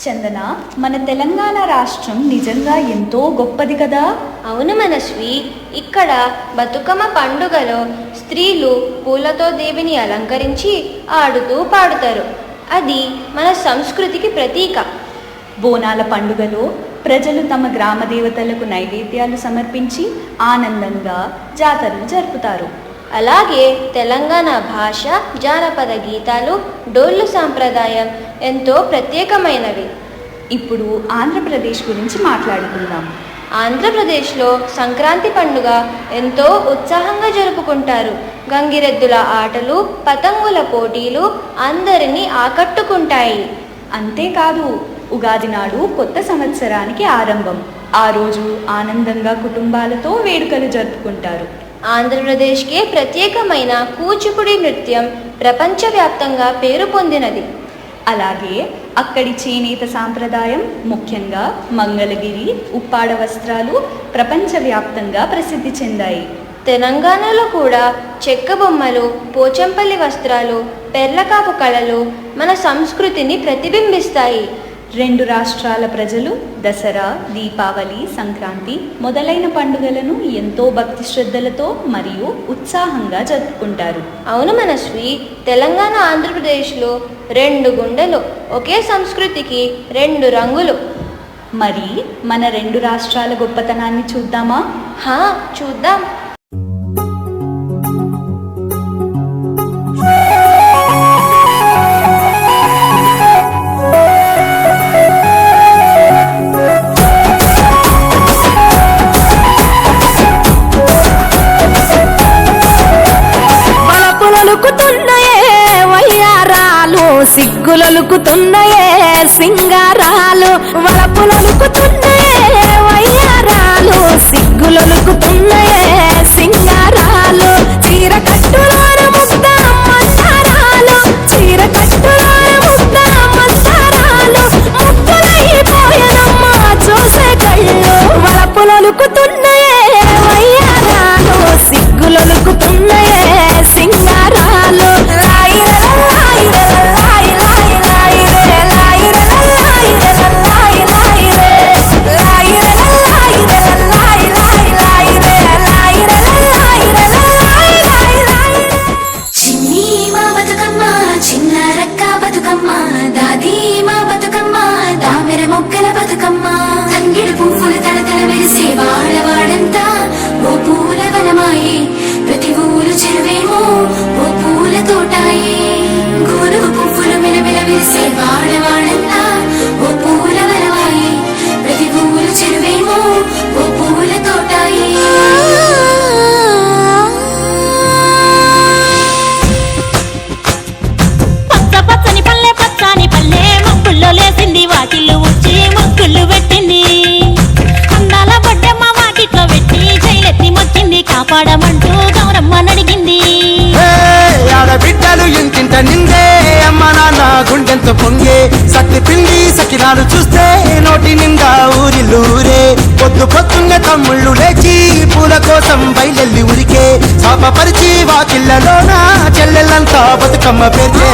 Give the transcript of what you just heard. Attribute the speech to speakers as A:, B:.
A: చందన, మన తెలంగాణ రాష్ట్రం నిజంగా ఎంతో గొప్పది కదా.
B: అవును మనస్వి, ఇక్కడ బతుకమ్మ పండుగలో స్త్రీలు పూలతో దేవిని అలంకరించి ఆడుతూ పాడుతారు. అది మన సంస్కృతికి ప్రతీక.
A: బోనాల పండుగలో ప్రజలు తమ గ్రామ దేవతలకు నైవేద్యాలు సమర్పించి ఆనందంగా జాతరలు జరుపుతారు.
B: అలాగే తెలంగాణ భాష, జానపద గీతాలు, డోళ్ళు సాంప్రదాయం ఎంతో ప్రత్యేకమైనవి.
A: ఇప్పుడు ఆంధ్రప్రదేశ్ గురించి మాట్లాడుకుందాం.
B: ఆంధ్రప్రదేశ్లో సంక్రాంతి పండుగ ఎంతో ఉత్సాహంగా జరుపుకుంటారు. గంగిరెద్దుల ఆటలు, పతంగుల పోటీలు అందరినీ ఆకట్టుకుంటాయి.
A: అంతేకాదు, ఉగాది నాడు కొత్త సంవత్సరానికి ఆరంభం. ఆ రోజు ఆనందంగా కుటుంబాలతో వేడుకలు జరుపుకుంటారు.
B: ఆంధ్రప్రదేశ్కే ప్రత్యేకమైన కూచిపూడి నృత్యం ప్రపంచవ్యాప్తంగా పేరు పొందినది.
A: అలాగే అక్కడి చేనేత సాంప్రదాయం, ముఖ్యంగా మంగళగిరి ఉప్పాడ వస్త్రాలు ప్రపంచవ్యాప్తంగా ప్రసిద్ధి చెందాయి.
B: తెలంగాణలో కూడా చెక్క బొమ్మలు, పోచంపల్లి వస్త్రాలు, పెర్లకాపు కళలు మన సంస్కృతిని ప్రతిబింబిస్తాయి.
A: రెండు రాష్ట్రాల ప్రజలు దసరా, దీపావళి, సంక్రాంతి మొదలైన పండుగలను ఎంతో భక్తి శ్రద్ధలతో మరియు ఉత్సాహంగా జరుపుకుంటారు.
B: అవును మనస్వి, తెలంగాణ ఆంధ్రప్రదేశ్లో రెండు గుండెలు, ఒకే సంస్కృతికి రెండు రంగులు.
A: మరి మన రెండు రాష్ట్రాల గొప్పతనాన్ని చూద్దామా?
B: చూద్దాం.
C: సిగ్గులొలుకుతున్నాయే సింగారాలు, వలపులొలుకుతున్నాయే వయ్యారాలు, సిగ్గులొలుకుతున్నాయే సింగారాలు, చీర కట్టులోన ముద్ద మందారాలు, చీర కట్టులోన ముద్ద మందారాలు, ముక్కులైపోయనమ్మా చూసే కళ్ళు, వలపులొలుకుతున్నాయే వయ్యారాలు, సిగ్గులొలుకుతున్నాయే సింగారాలు.
D: కాపాడమంటూ గౌరమ్మ నడిగింది.
E: ఆడబిడ్డలు ఇంటింట నిందే, అమ్మ నాన్న గుండెంతో పొంగే, సత్తి పిండి సకినాలు చూస్తే నోటి నిండా ఊరిల్లూరే. పొద్దు పొద్దున్న తమ్ముళ్ళు లేచి పూల కోసం బయలెల్లి ఉరికే, చాపపరిచి వాకిళ్ళలోన చెల్లెళ్ళంతా బతుకమ్మ పేర్చే.